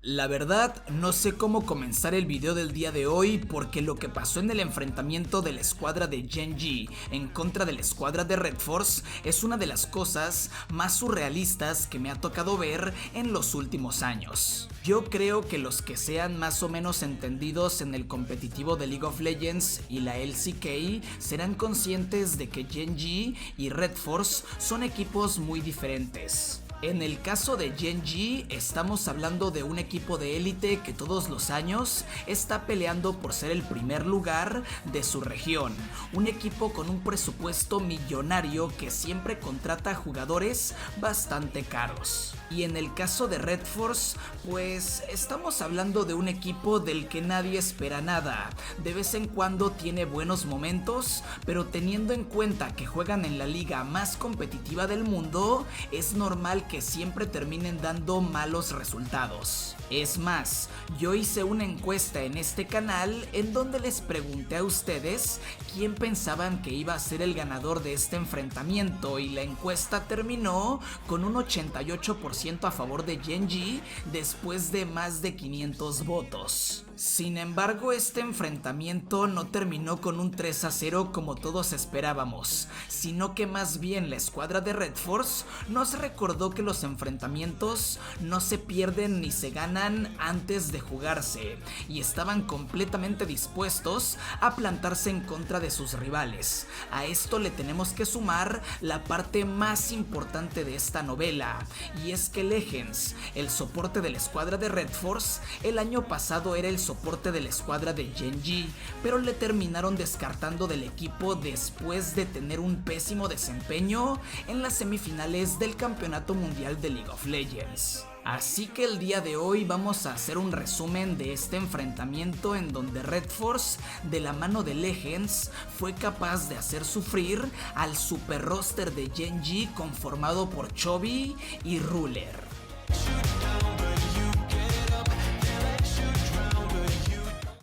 La verdad, no sé cómo comenzar el video del día de hoy porque lo que pasó en el enfrentamiento de la escuadra de Gen.G en contra de la escuadra de Red Force es una de las cosas más surrealistas que me ha tocado ver en los últimos años. Yo creo que los que sean más o menos entendidos en el competitivo de League of Legends y la LCK serán conscientes de que Gen.G y Red Force son equipos muy diferentes. En el caso de Gen.G estamos hablando de un equipo de élite que todos los años está peleando por ser el primer lugar de su región, un equipo con un presupuesto millonario que siempre contrata jugadores bastante caros. Y en el caso de Red Force, pues estamos hablando de un equipo del que nadie espera nada. De vez en cuando tiene buenos momentos, pero teniendo en cuenta que juegan en la liga más competitiva del mundo, es normal que siempre terminen dando malos resultados. Es más, yo hice una encuesta en este canal en donde les pregunté a ustedes quién pensaban que iba a ser el ganador de este enfrentamiento y la encuesta terminó con un 88% a favor de Gen.G después de más de 500 votos. Sin embargo, este enfrentamiento no terminó con un 3-0 como todos esperábamos, sino que más bien la escuadra de Red Force nos recordó que los enfrentamientos no se pierden ni se ganan antes de jugarse, y estaban completamente dispuestos a plantarse en contra de sus rivales. A esto le tenemos que sumar la parte más importante de esta novela, y es que Legends, el soporte de la escuadra de Red Force, el año pasado era el soporte de la escuadra de Gen.G, pero le terminaron descartando del equipo después de tener un pésimo desempeño en las semifinales del Campeonato Mundial de League of Legends. Así que el día de hoy vamos a hacer un resumen de este enfrentamiento en donde Red Force, de la mano de Legends, fue capaz de hacer sufrir al super roster de Gen.G conformado por Chovy y Ruler.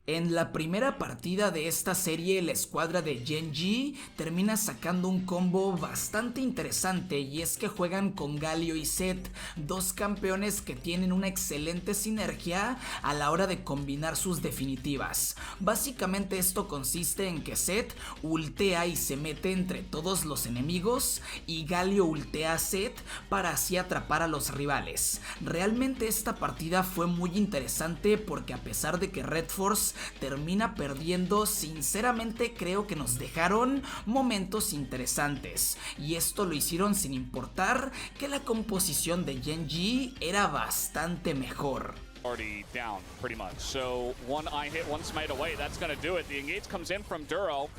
En la primera partida de esta serie, la escuadra de Gen.G termina sacando un combo bastante interesante, y es que juegan con Galio y Zed, dos campeones que tienen una excelente sinergia a la hora de combinar sus definitivas. Básicamente esto consiste en que Zed ultea y se mete entre todos los enemigos, y Galio ultea a Zed para así atrapar a los rivales. Realmente esta partida fue muy interesante porque a pesar de que Red Force termina perdiendo, sinceramente creo que nos dejaron momentos interesantes, y esto lo hicieron sin importar que la composición de Gen.G era bastante mejor. Already down pretty much. So one eye hit, one smite away, that's gonna do it. The engage comes in from Duro,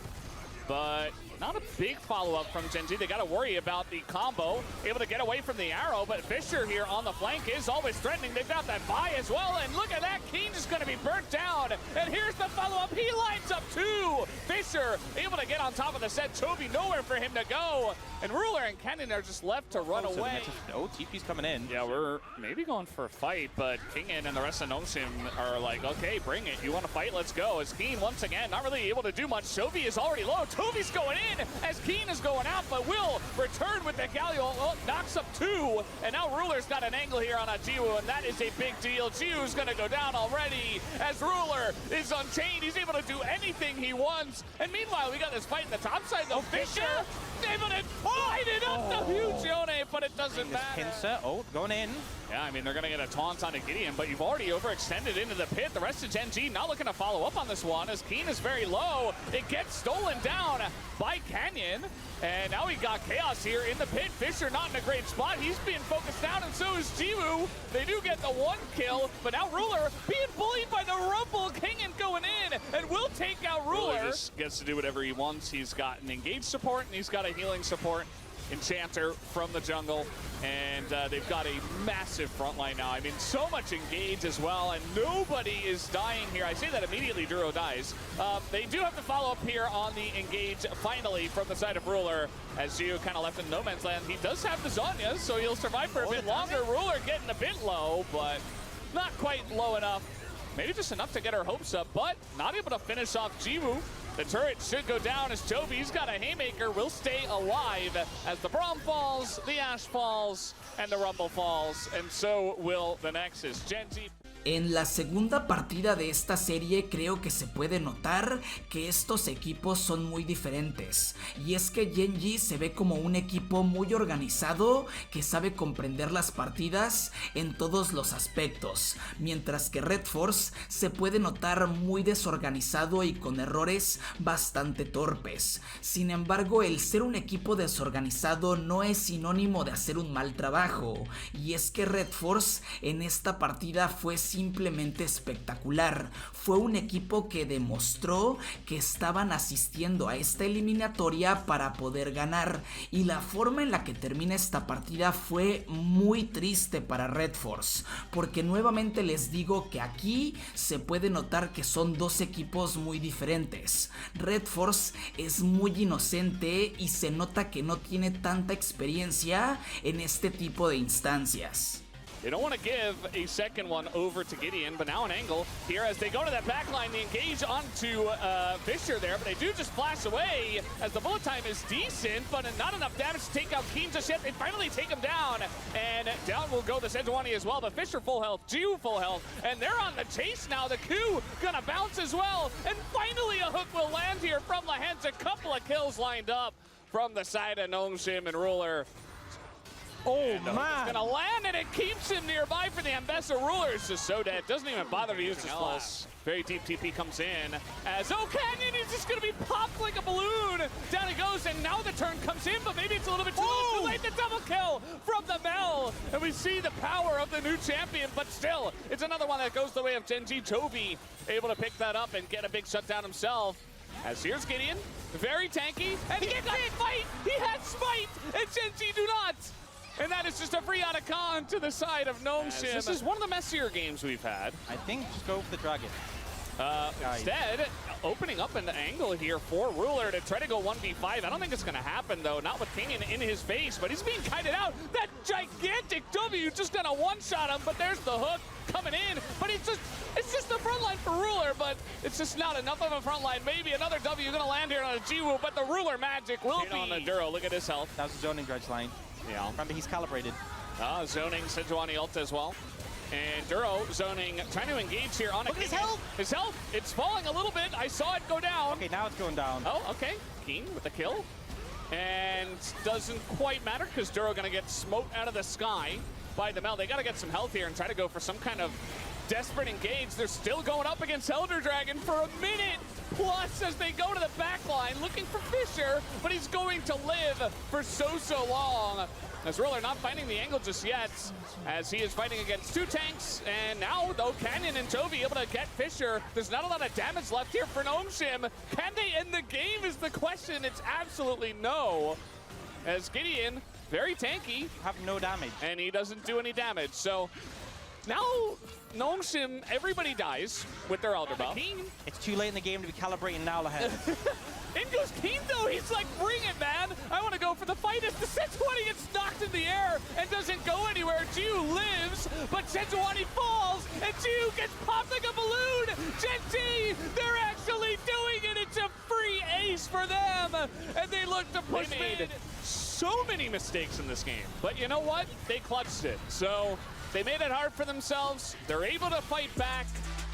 but not a big follow-up from Gen.G. They got to worry about the combo. Able to get away from the arrow, but Fisher here on the flank is always threatening. They've got that buy as well, and look at that. Keen is going to be burnt down, and here's the follow-up. He lines up two. Fisher able to get on top of the set. Chovy nowhere for him to go, and Ruler and Cannon are just left to run away. No, TP's coming in. Yeah, we're maybe going for a fight, but Kingin and the rest of Nongshim are like, okay, bring it. You want to fight? Let's go. As Keen, once again, not really able to do much. Chovy is already low. Chovy's going in as Keen is going out, but will return with the Galio. Oh, knocks up two, and now Ruler's got an angle here on a Jiwoo, and that is a big deal. Jiwoo's going to go down already as Ruler is unchained. He's able to do anything he wants, and meanwhile, we got this fight in the top side, though. Fisher able to light it up the huge Yone, but it doesn't matter. Pincer, going in. Yeah, I mean, they're going to get a taunt onto Gideon, but you've already overextended into the pit. The rest of Gen.G not looking to follow up on this one, as Keen is very low. It gets stolen down by Canyon, and now we got Chaos here in the pit. Fisher not in a great spot. He's being focused down, and so is Jiwoo. They do get the one kill, but now Ruler being bullied by the Rumble. Kingen going in, and will take out Ruler. Just gets to do whatever he wants. He's got an engaged support, and he's got a healing support. Enchanter from the jungle, and they've got a massive front line now. I mean, so much engage as well, and nobody is dying here. I say that immediately Duro dies. They do have to follow up here on the engage finally from the side of Ruler, as Gio kind of left in no man's land. He does have the Zanya, so he'll survive for a bit longer. Ruler getting a bit low, but not quite low enough. Maybe just enough to get her hopes up, but not able to finish off Jiwoo. The turret should go down as Chovy's got a haymaker, will stay alive as the Braum falls, the Ashe falls, and the Rumble falls, and so will the Nexus. Gen.G En la segunda partida de esta serie creo que se puede notar que estos equipos son muy diferentes, y es que Gen.G se ve como un equipo muy organizado que sabe comprender las partidas en todos los aspectos, mientras que Red Force se puede notar muy desorganizado y con errores bastante torpes. Sin embargo, el ser un equipo desorganizado no es sinónimo de hacer un mal trabajo, y es que Red Force en esta partida fue simplemente espectacular. Fue un equipo que demostró que estaban asistiendo a esta eliminatoria para poder ganar, y la forma en la que termina esta partida fue muy triste para Red Force, porque nuevamente les digo que aquí se puede notar que son dos equipos muy diferentes. Red Force es muy inocente y se nota que no tiene tanta experiencia en este tipo de instancias. They don't want to give a second one over to Gideon, but now an angle here as they go to that back line. They engage onto Fisher there, but they do just flash away as the bullet time is decent, but not enough damage to take out Keen just yet. They finally take him down, and down will go the Sejuani as well, but Fisher full health, Ju full health, and they're on the chase now. The Q gonna bounce as well, and finally a hook will land here from Lehends. A couple of kills lined up from the side of Nongshim and Ruler. Oh, and man. It's gonna land, and it keeps him nearby for the Ambessa Ruler. It's just so dead. Doesn't even bother to use the splash. Very deep TP comes in as Canyon is just gonna be popped like a balloon. Down he goes, and now the turn comes in, but maybe it's a little bit too late. The double kill from the Mel, and we see the power of the new champion, but still, it's another one that goes the way of Gen.G. CHOVY, able to pick that up and get a big shutdown himself. As here's Gideon, very tanky, and he got fight. He has smite, and Gen.G do not. And that is just a free out of Khan to the side of Nongshim. This is one of the messier games we've had. I think just go for the dragon. Instead, opening up an angle here for Ruler to try to go 1v5. I don't think it's going to happen, though. Not with Canyon in his face, but he's being kited out. That gigantic W just going to one-shot him, but there's the hook coming in. But it's just the front line for Ruler, but it's just not enough of a front line. Maybe another W going to land here on a G-Woo, but the Ruler magic will be on the Duro. Look at his health. That was a zoning dredge line. Yeah. Remember, he's calibrated. Zoning Sejuani ult as well. And Duro zoning, trying to engage here on a... Look at his health! His health, it's falling a little bit. I saw it go down. Okay, now it's going down. Oh, okay. Keen with the kill. And doesn't quite matter because Duro gonna get smoked out of the sky by the Mel. They gotta get some health here and try to go for some kind of desperate engage. They're still going up against Elder Dragon for a minute plus as they go to the back line looking for Fisher, but he's going to live for so long. As Ruler not finding the angle just yet, as he is fighting against two tanks, and now though Canyon and CHOVY able to get Fisher. There's not a lot of damage left here for Nongshim. Can they end the game is the question. It's absolutely no. As Gideon, very tanky. Have no damage. And he doesn't do any damage, so now Nongshim, everybody dies with their Elder buff. It's too late in the game to be calibrating now, Lehends. In goes Keen though, he's like, bring it, man. I want to go for the fight as the Sejuani gets knocked in the air and doesn't go anywhere. Ju lives, but Sejuani falls, and Ju gets popped like a balloon. Gen.G, they're actually doing it. It's a free ace for them, and they look to push mid. So many mistakes in this game, but you know what? They clutched it. So they made it hard for themselves. They're able to fight back,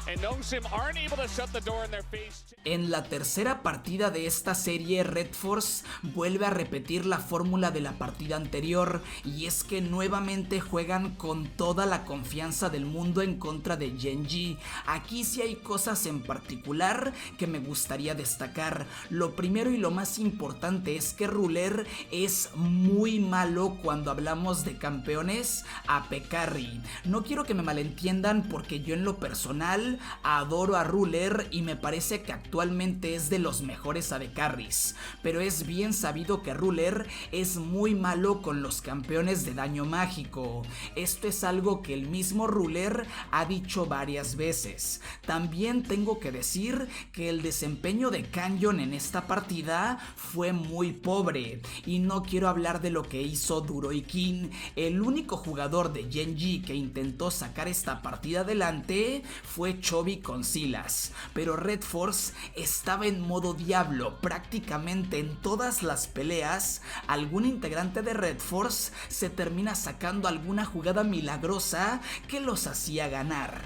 and Nongshim aren't able to shut the door in their face. En la tercera partida de esta serie, Red Force vuelve a repetir la fórmula de la partida anterior, y es que nuevamente juegan con toda la confianza del mundo en contra de Gen.G. Aquí sí hay cosas en particular que me gustaría destacar. Lo primero y lo más importante es que Ruler es muy malo cuando hablamos de campeones AP Carry. No quiero que me malentiendan porque yo en lo personal adoro a Ruler y me parece que actualmente es de los mejores AD Carries, pero es bien sabido que Ruler es muy malo con los campeones de daño mágico. Esto es algo que el mismo Ruler ha dicho varias veces. También tengo que decir que el desempeño de Canyon en esta partida fue muy pobre, y no quiero hablar de lo que hizo Duro y King. El único jugador de Gen.G que intentó sacar esta partida adelante fue CHOVY con Silas, pero Red Force estaba en modo diablo prácticamente en todas las peleas. Algún integrante de Red Force se termina sacando alguna jugada milagrosa que los hacía ganar.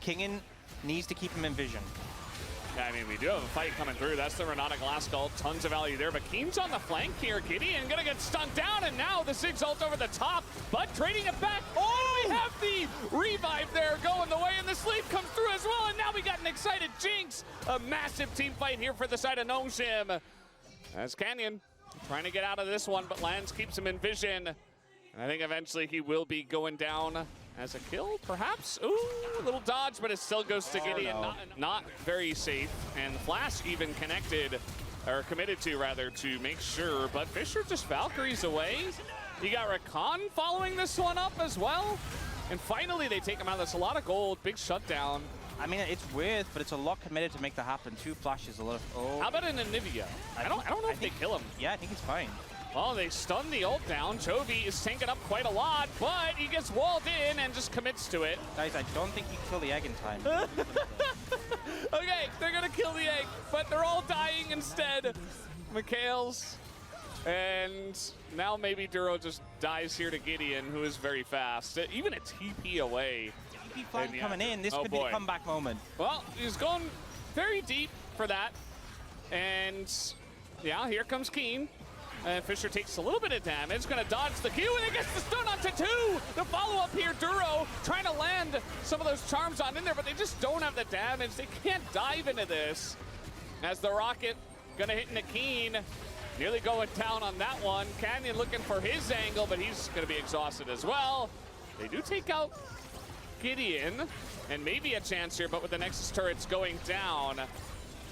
Kingin needs to keep him in vision. Yeah, I mean, we do have a fight coming through. That's the Renata Glass Skull. Tons of value there, but Keen's on the flank here. Gideon gonna get stunned down, and now the Ziggs ult over the top, but trading it back. Oh, we have the revive there going the way, and the sleep comes through as well, and now we got an excited Jinx. A massive team fight here for the side of Nongshim. As Canyon trying to get out of this one, but Lance keeps him in vision. And I think eventually he will be going down as a kill, perhaps? Ooh, a little dodge, but it still goes to Gideon. No. Not very safe. And Flash even connected, or committed to, rather, to make sure. But Fisher just Valkyries away. You got Rakan following this one up as well. And finally, they take him out. That's a lot of gold. Big shutdown. I mean, it's weird, but it's a lot committed to make that happen. 2 flashes, a lot of... Oh. How about an Anivia? I don't know if they kill him. Yeah, I think he's fine. Well, they stun the ult down. Chovy is tanking up quite a lot, but he gets walled in and just commits to it. Guys, I don't think you kill the egg in time. Okay, they're gonna kill the egg, but they're all dying instead. Mikhail's, and now maybe Duro just dies here to Gideon, who is very fast. Even a TP away. TP flank coming in. This could be the comeback moment. Well, he's going very deep for that. And yeah, here comes Keen. And Fisher takes a little bit of damage, gonna dodge the Q, and it gets the stun onto 2! The follow-up here, Duro, trying to land some of those charms on in there, but they just don't have the damage. They can't dive into this. As the rocket gonna hit into Keen, nearly going down on that one. Canyon looking for his angle, but he's gonna be exhausted as well. They do take out Gideon, and maybe a chance here, but with the Nexus turrets going down.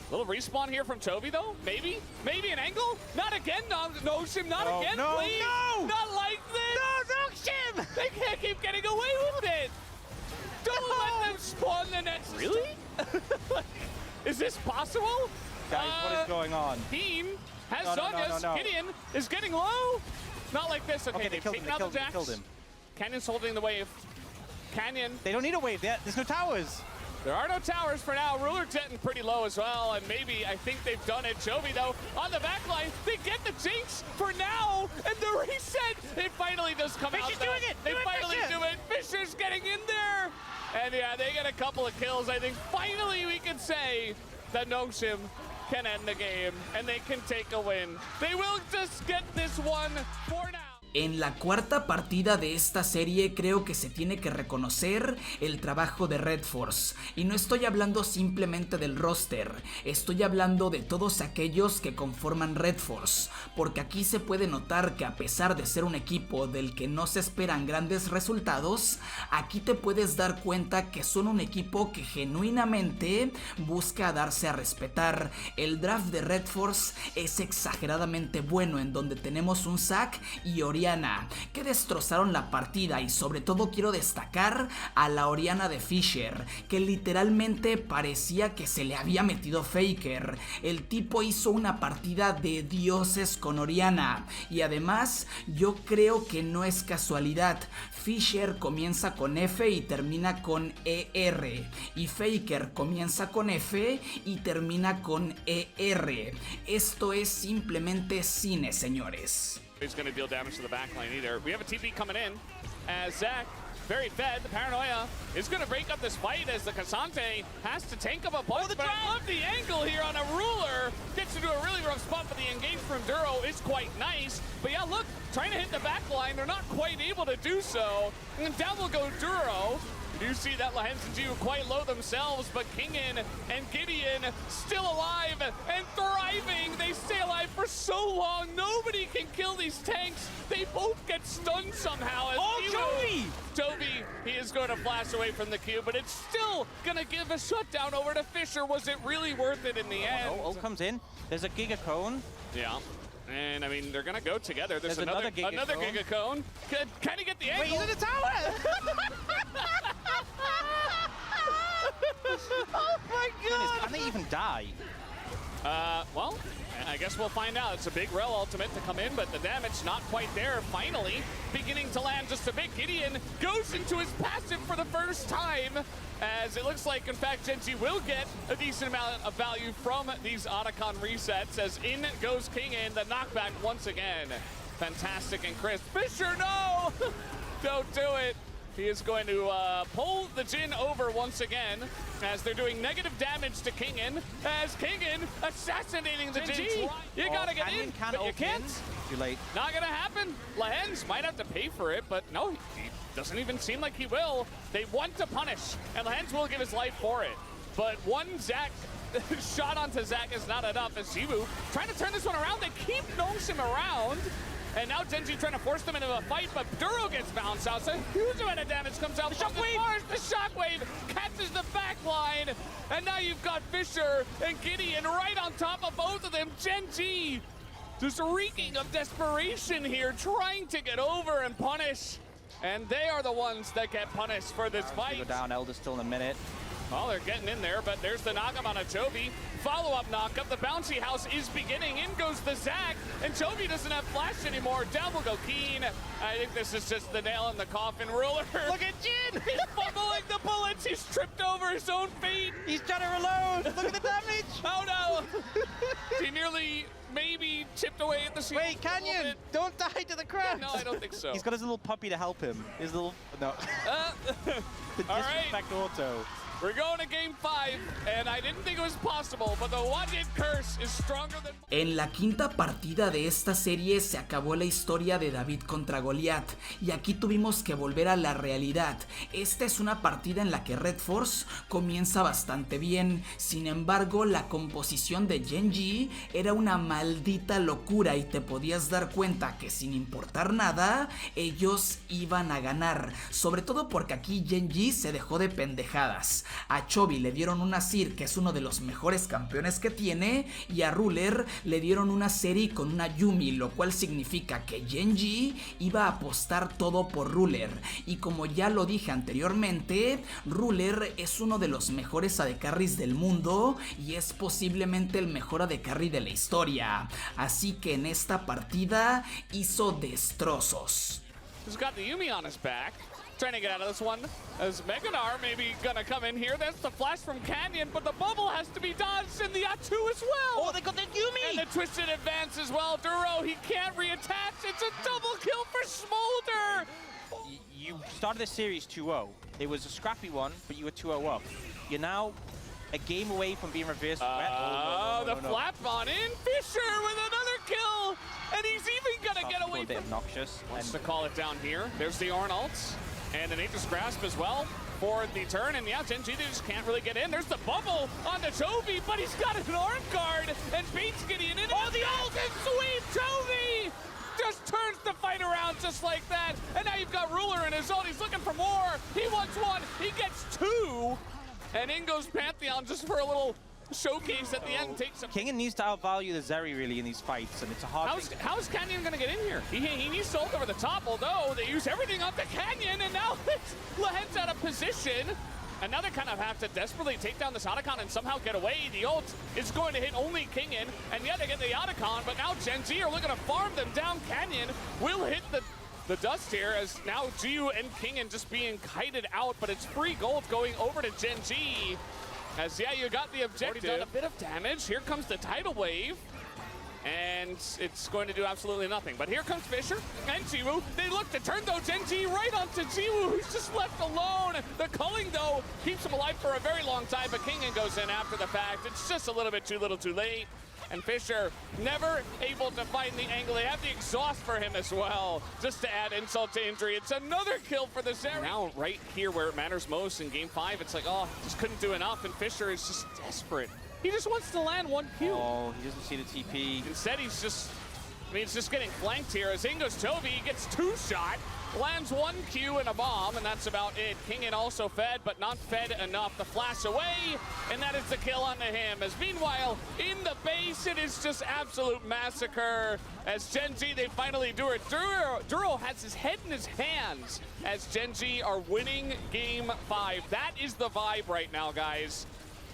Little respawn here from Chovy, though. Maybe an angle? Not again, Nongshim, not again, no, please. No! Not like this. No, Nongshim! They can't keep getting away with it. Don't let them spawn the next. Really? Is this possible? Guys, what is going on? Team has No. Zonia's. Gideon is getting low. Not like this. Okay, they killed him. They killed him. Canyon's holding the wave. Canyon. They don't need a wave yet. There's no towers. There are no towers for now. Ruler jetting pretty low as well, and maybe, I think they've done it. Chovy, though, on the back line, they get the Jinx for now, and the reset, it finally does come out. Fisher's doing it! They finally do it. Fisher's getting in there, and yeah, they get a couple of kills. I think finally we can say that Nongshim can end the game, and they can take a win. They will just get this one for now. En la cuarta partida de esta serie creo que se tiene que reconocer el trabajo de Red Force, y no estoy hablando simplemente del roster, estoy hablando de todos aquellos que conforman Red Force, porque aquí se puede notar que a pesar de ser un equipo del que no se esperan grandes resultados, aquí te puedes dar cuenta que son un equipo que genuinamente busca darse a respetar. El draft de Red Force es exageradamente bueno, en donde tenemos un Zac y Oriana que destrozaron la partida, y sobre todo quiero destacar a la Oriana de Fisher, que literalmente parecía que se le había metido Faker. El tipo hizo una partida de dioses con Oriana, y además yo creo que no es casualidad. Fisher comienza con F y termina con ER, y Faker comienza con F y termina con ER. Esto es simplemente cine, señores. He's going to deal damage to the back line either. We have a TP coming in as Zach, very fed. The Paranoia is going to break up this fight as the Cassante has to tank up a bunch. But I love the angle here on a Ruler. Gets into a really rough spot, but the engage from Duro is quite nice. But yeah, look, trying to hit the back line. They're not quite able to do so. And down will go Duro. You do see that Gen.G quite low themselves, but Kingin and Gideon still alive and thriving. They stay alive for so long. Nobody can kill these tanks. They both get stunned somehow. Chovy! Chovy, he is going to flash away from the Q, but it's still going to give a shutdown over to Fisher. Was it really worth it in the end? Ult comes in. There's a Giga Cone. Yeah. And I mean, they're gonna go together. There's another Giga Cone. Can he get the angle? Wait, he's in the tower! Oh my god! Can they even die? Well, I guess we'll find out. It's a big Rel ultimate to come in, but the damage not quite there. Finally, beginning to land just a bit. Gideon goes into his passive for the first time, as it looks like, in fact, Gen.G will get a decent amount of value from these Otacon resets, as in goes King in the knockback once again. Fantastic and crisp. Fisher, no! Don't do it. He is going to pull the Jin over once again as they're doing negative damage to Kingen. As Kingen assassinating the Gen.G. You gotta get in, but you can't. Too late. Not gonna happen. Lehends might have to pay for it, but no, he doesn't even seem like he will. They want to punish, and Lehends will give his life for it. But one Zac shot onto Zac is not enough as Zivu trying to turn this one around. They keep Nongshim around. And now Gen.G trying to force them into a fight, but Duro gets bounced out, so a huge amount of damage comes out. The Shockwave catches the back line, and now you've got Fisher and Gideon right on top of both of them. Gen.G just reeking of desperation here, trying to get over and punish. And they are the ones that get punished for this fight. Go down, Elder still in a minute. Well, they're getting in there, but there's the knockup on a Chovy. Follow-up knockup. The bouncy house is beginning. In goes the Zac, and Chovy doesn't have flash anymore. Down will go Keen. I think this is just the nail in the coffin. Ruler. Look at Jin! He's fumbling the bullets. He's tripped over his own feet. He's trying to reload. Look at the damage. Oh, no. He nearly maybe chipped away at the shield. Wait, Canyon, don't die to the crowd. No, I don't think so. He's got his little puppy to help him. His little, no. The All disrespect auto. We're going to game 5, and I didn't think it was possible, but the one-hit curse is stronger than... En la quinta partida de esta serie se acabó la historia de David contra Goliath, y aquí tuvimos que volver a la realidad. Esta es una partida en la que Red Force comienza bastante bien, sin embargo la composición de Gen.G era una maldita locura y te podías dar cuenta que sin importar nada, ellos iban a ganar, sobre todo porque aquí Gen.G se dejó de pendejadas. A Chovy le dieron una Sir, que es uno de los mejores campeones que tiene, y a Ruler le dieron una Seri con una Yumi, lo cual significa que Gen.G iba a apostar todo por Ruler. Y como ya lo dije anteriormente, Ruler es uno de los mejores AD Carries del mundo y es posiblemente el mejor AD Carry de la historia. Así que en esta partida hizo destrozos. He's got the Yumi on his back. Trying to get out of this one as Meganar maybe gonna come in here. That's the flash from Canyon, but the bubble has to be dodged and the Atu as well. Oh, they got the Yumi! And the twisted advance as well. Duro, he can't reattach. It's a double kill for Smolder. You started the series 2-0. It was a scrappy one, but you were 2-0 up. You're now a game away from being reversed. The flap on in. Fisher with another kill. And he's even gonna get away from... Noxious. Wants to call it down here. There's the Ornn ults. And an Aegis Grasp as well for the turn. And yeah, Gen.G, they just can't really get in. There's the bubble on the Chovy, but he's got an arm guard and beats Gideon in. Oh, the ult and sweep! Chovy just turns the fight around just like that. And now you've got Ruler in his ult. He's looking for more. He wants one. He gets two. And in goes Pantheon just for a little showcase at the end. Takes some. Kingen needs to outvalue the Zeri really in these fights, and it's a hard thing. How's Canyon gonna get in here? He needs to ult over the top, although they use everything on the Canyon, and now Lehends out of position. And now they kind of have to desperately take down this Otacon and somehow get away. The ult is going to hit only Kingen, and yet they get the Otacon, but now Gen.G are looking to farm them down. Canyon will hit the dust here as now Jiu and Kingen just being kited out, but it's free gold going over to Gen.G. As, yeah, you got the objective. Already done a bit of damage. Here comes the tidal wave. And it's going to do absolutely nothing. But here comes Fisher and Jiwoo. They look to turn, though, Gen.G right onto Jiwoo, who's just left alone. The culling, though, keeps him alive for a very long time, but Kingen goes in after the fact. It's just a little bit too little too late. And Fisher never able to find the angle. They have the exhaust for him as well, just to add insult to injury. It's another kill for the Zeri. Now, right here where it matters most in Game 5, it's like, oh, just couldn't do enough, and Fisher is just desperate. He just wants to land one Q. Oh, he doesn't see the TP. Instead, he's just, he's just getting flanked here as in goes Chovy. He gets two shot, lands one Q and a bomb, and that's about it. Kingen also fed, but not fed enough. The flash away, and that is the kill onto him. As meanwhile, in the base, it is just absolute massacre. As Gen.G, they finally do it. Duro has his head in his hands as Gen.G are winning Game 5. That is the vibe right now, guys.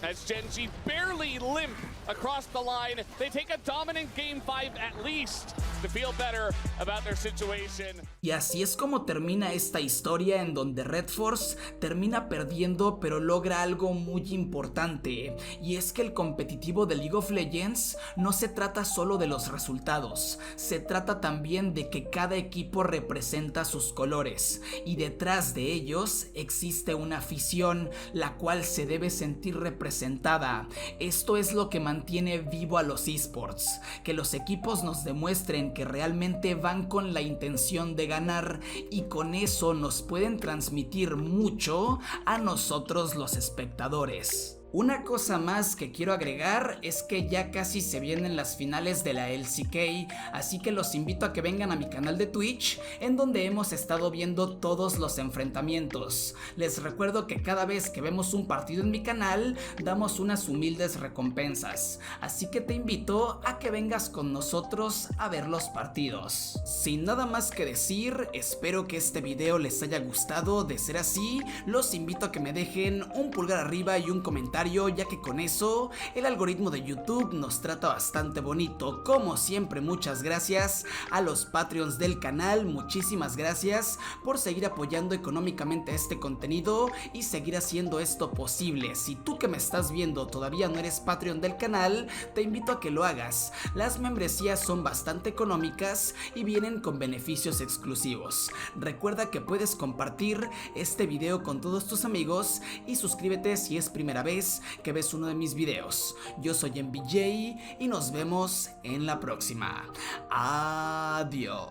as Gen.G barely limp across the line. They take a dominant Game 5 at least to feel better about their situation. Y así es como termina esta historia en donde Red Force termina perdiendo, pero logra algo muy importante, y es que el competitivo de League of Legends no se trata solo de los resultados, se trata también de que cada equipo representa sus colores, y detrás de ellos existe una afición la cual se debe sentir representada. Esto es lo que mantiene vivo a los esports, que los equipos nos demuestren que realmente van con la intención de ganar, y con eso nos pueden transmitir mucho a nosotros los espectadores. Una cosa más que quiero agregar es que ya casi se vienen las finales de la LCK, así que los invito a que vengan a mi canal de Twitch, en donde hemos estado viendo todos los enfrentamientos. Les recuerdo que cada vez que vemos un partido en mi canal, damos unas humildes recompensas, así que te invito a que vengas con nosotros a ver los partidos. Sin nada más que decir, espero que este video les haya gustado. De ser así, los invito a que me dejen un pulgar arriba y un comentario, ya que con eso el algoritmo de YouTube nos trata bastante bonito. Como siempre, muchas gracias a los Patreons del canal, muchísimas gracias por seguir apoyando económicamente este contenido y seguir haciendo esto posible. Si tú que me estás viendo todavía no eres Patreon del canal, te invito a que lo hagas. Las membresías son bastante económicas y vienen con beneficios exclusivos. Recuerda que puedes compartir este video con todos tus amigos y suscríbete si es primera vez que ves uno de mis videos. Yo soy embeejay y nos vemos en la próxima. Adiós.